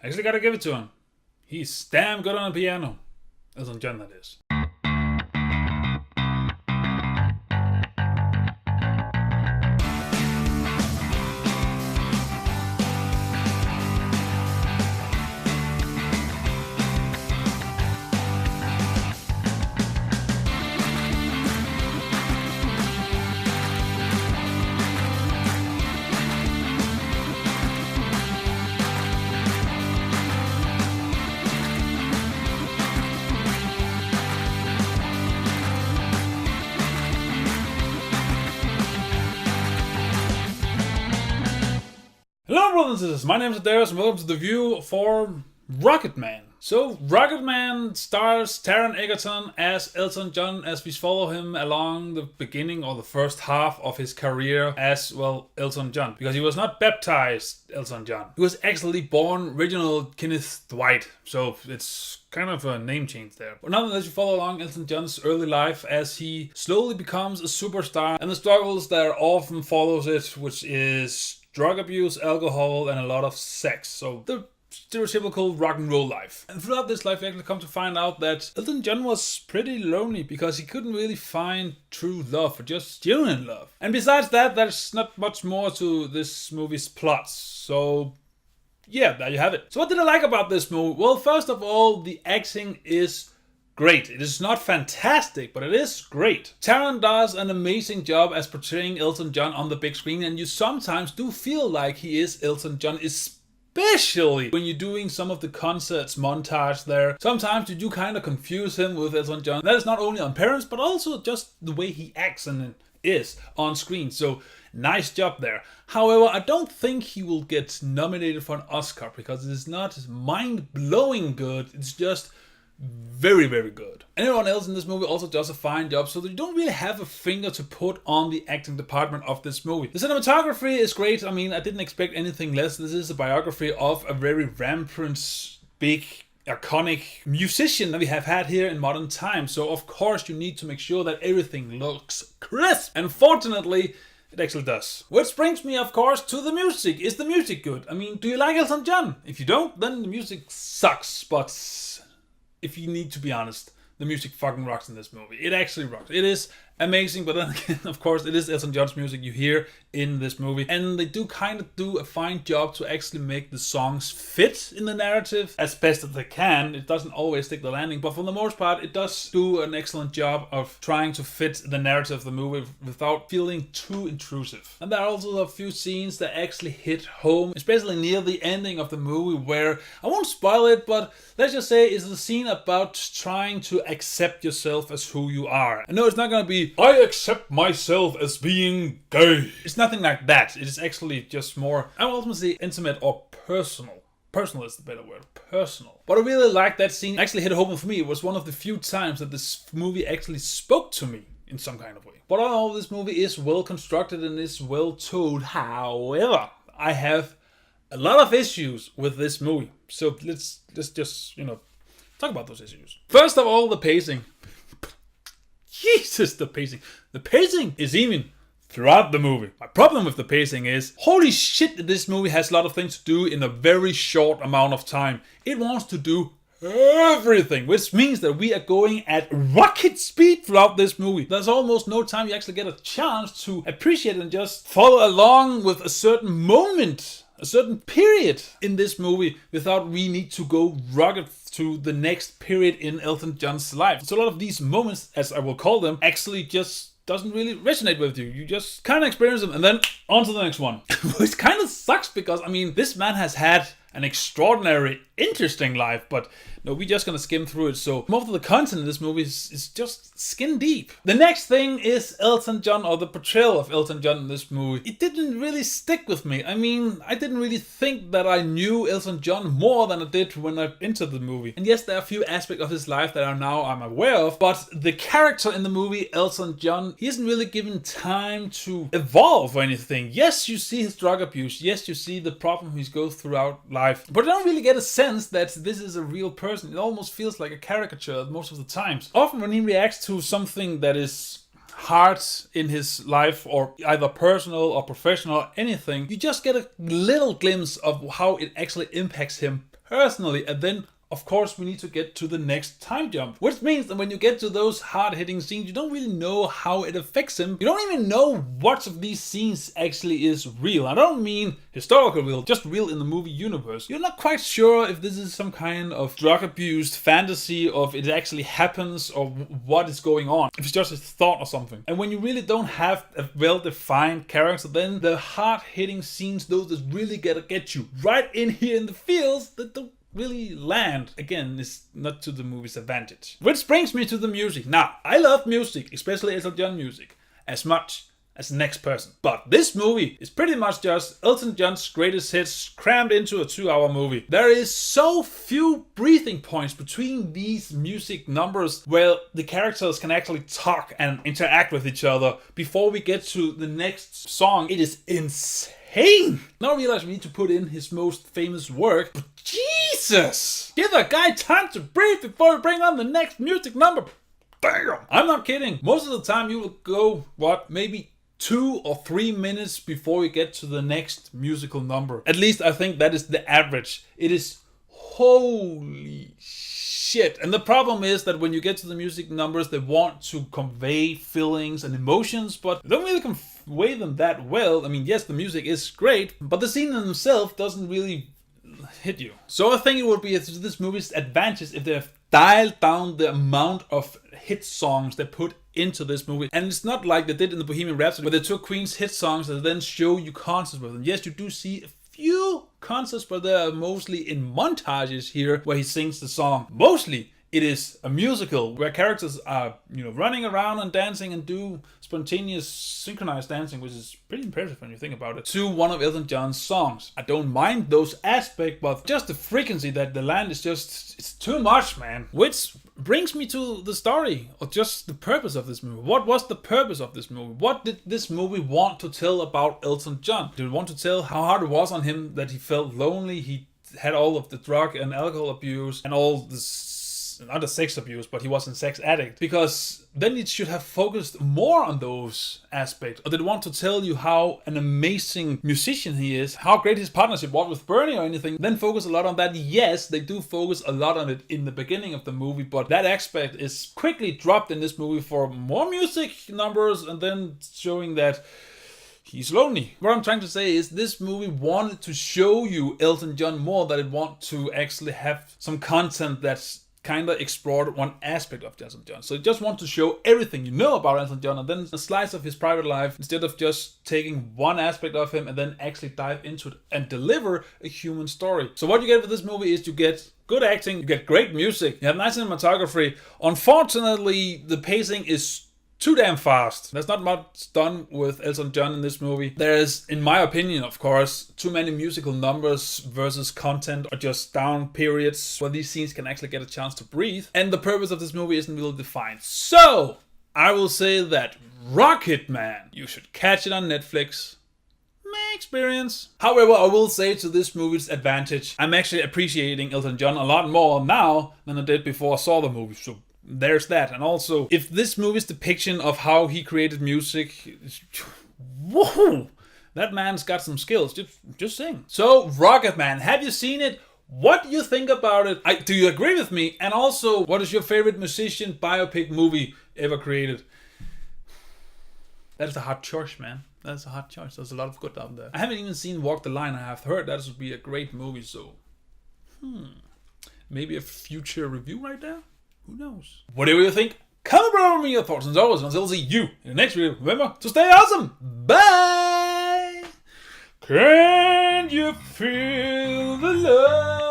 Actually gotta give it to him. He's damn good on the piano. Elton John, that is. Hello brothers and sisters, my name is Daidarius and welcome to the review for Rocketman. So Rocketman stars Taron Egerton as Elton John as we follow him along the beginning or the first half of his career as, well, Elton John. Because he was not baptized Elton John. He was actually born Reginald Kenneth Dwight. So it's kind of a name change there. But nonetheless, you follow along Elton John's early life as he slowly becomes a superstar and the struggles that often follows it, which is drug abuse, alcohol, and a lot of sex. So the stereotypical rock and roll life. And throughout this life, we actually come to find out that Elton John was pretty lonely because he couldn't really find true love or just genuine love. And besides that, there's not much more to this movie's plot. So yeah, there you have it. So what did I like about this movie? Well, first of all, the acting is great. It is not fantastic, but it is great. Taron does an amazing job as portraying Elton John on the big screen, and you sometimes do feel like he is Elton John, especially when you're doing some of the concerts montage there. Sometimes you do kind of confuse him with Elton John. That is not only on appearance, but also just the way he acts and is on screen. So nice job there. However, I don't think he will get nominated for an Oscar because it is not mind-blowing good. It's just very, very good. Anyone else in this movie also does a fine job, so you don't really have a finger to put on the acting department of this movie. The cinematography is great. I mean, I didn't expect anything less. This is a biography of a very rampant, big, iconic musician that we have had here in modern times. So of course you need to make sure that everything looks crisp. And fortunately, it actually does. Which brings me, of course, to the music. Is the music good? I mean, do you like Elton John? If you don't, then the music sucks, but if you need to be honest, the music fucking rocks in this movie. It actually rocks. It is amazing, but then again, of course, it is Elton John's music you hear in this movie. And they do kind of do a fine job to actually make the songs fit in the narrative as best as they can. It doesn't always stick the landing, but for the most part, it does do an excellent job of trying to fit the narrative of the movie without feeling too intrusive. And there are also a few scenes that actually hit home, especially near the ending of the movie where, I won't spoil it, but let's just say it's the scene about trying to accept yourself as who you are. I know it's not going to be, I accept myself as being gay. It's nothing like that. It is actually just more, I would ultimately say intimate or personal. Personal is the better word. Personal. But I really liked that scene. Actually hit home for me. It was one of the few times that this movie actually spoke to me in some kind of way. But all in all, this movie is well constructed and is well told. However, I have a lot of issues with this movie. So let's just, talk about those issues. First of all, the pacing. Jesus, the pacing. The pacing is even throughout the movie. My problem with the pacing is, holy shit, this movie has a lot of things to do in a very short amount of time. It wants to do everything, which means that we are going at rocket speed throughout this movie. There's almost no time you actually get a chance to appreciate and just follow along with a certain moment, a certain period in this movie without we need to go rocket to the next period in Elton John's life. So a lot of these moments, as I will call them, actually just doesn't really resonate with you. You just kind of experience them and then on to the next one. Which kind of sucks because, I mean, this man has had an extraordinary, interesting life, but no, we're just gonna skim through it. So most of the content in this movie is just skin deep. The next thing is Elton John, or the portrayal of Elton John in this movie. It didn't really stick with me. I mean, I didn't really think that I knew Elton John more than I did when I entered the movie. And yes, there are a few aspects of his life that I'm aware of, but the character in the movie, Elton John, he isn't really given time to evolve or anything. Yes, you see his drug abuse. Yes, you see the problem he goes throughout life. But I don't really get a sense that this is a real person. It almost feels like a caricature most of the times. Often when he reacts to something that is hard in his life, or either personal or professional or anything, you just get a little glimpse of how it actually impacts him personally. And then, of course, we need to get to the next time jump, which means that when you get to those hard-hitting scenes, you don't really know how it affects him. You don't even know what of these scenes actually is real. I don't mean historical real, just real in the movie universe. You're not quite sure if this is some kind of drug-abused fantasy, or if it actually happens, or what is going on. If it's just a thought or something. And when you really don't have a well-defined character, then the hard-hitting scenes, those that really get you right in here in the feels, that don't really land, again, is not to the movie's advantage. Which brings me to the music. Now, I love music, especially Elton John music, as much as the next person. But this movie is pretty much just Elton John's greatest hits crammed into a 2-hour movie. There is so few breathing points between these music numbers where the characters can actually talk and interact with each other before we get to the next song. It is insane. Now I realize we need to put in his most famous work, but Jesus! Give that guy time to breathe before we bring on the next music number. Damn! I'm not kidding. Most of the time you will go, maybe 2 or 3 minutes before you get to the next musical number. At least I think that is the average. It is holy shit. And the problem is that when you get to the music numbers, they want to convey feelings and emotions, but they don't really convey them that well. I mean, yes, the music is great, but the scene in itself doesn't really hit you. So I think it would be this movie's advantage if they have dialed down the amount of hit songs they put into this movie. And it's not like they did in the Bohemian Rhapsody, where they took Queen's hit songs and then show you concerts with them. Yes, you do see a few concerts, but they are mostly in montages here where he sings the song. Mostly it is a musical where characters are, running around and dancing and do spontaneous synchronized dancing, which is pretty impressive when you think about it, to one of Elton John's songs. I don't mind those aspects, but just the frequency that the land is it's too much, man. Which brings me to the story, or just the purpose of this movie. What was the purpose of this movie? What did this movie want to tell about Elton John? Did it want to tell how hard it was on him, that he felt lonely, he had all of the drug and alcohol abuse and all this, not the sex abuse, but he was a sex addict? Because then it should have focused more on those aspects. Or did it want to tell you how an amazing musician he is, how great his partnership was with Bernie or anything? Then focus a lot on that. Yes, they do focus a lot on it in the beginning of the movie, but that aspect is quickly dropped in this movie for more music numbers and then showing that he's lonely. What I'm trying to say is this movie wanted to show you Elton John more than it wanted to actually have some content that's kind of explored one aspect of Elton John. So you just want to show everything you know about Elton John and then a slice of his private life, instead of just taking one aspect of him and then actually dive into it and deliver a human story. So what you get with this movie is you get good acting, you get great music, you have nice cinematography. Unfortunately, the pacing is too damn fast. There's not much done with Elton John in this movie. There's, in my opinion, of course, too many musical numbers versus content, or just down periods where these scenes can actually get a chance to breathe. And the purpose of this movie isn't really defined. So, I will say that Rocketman, you should catch it on Netflix. My experience. However, I will say to this movie's advantage, I'm actually appreciating Elton John a lot more now than I did before I saw the movie. So there's that. And also, if this movie's depiction of how he created music, whoa, that man's got some skills. Just saying. So, Rocketman, have you seen it? What do you think about it? Do you agree with me? And also, what is your favorite musician biopic movie ever created? That is a hard choice, man. That's a hard choice. There's a lot of good out there. I haven't even seen Walk the Line. I have heard that would be a great movie. So, maybe a future review right there? Who knows? Whatever you think, comment below me your thoughts. And as always, until see you in the next video, remember to stay awesome. Bye! Can you feel the love?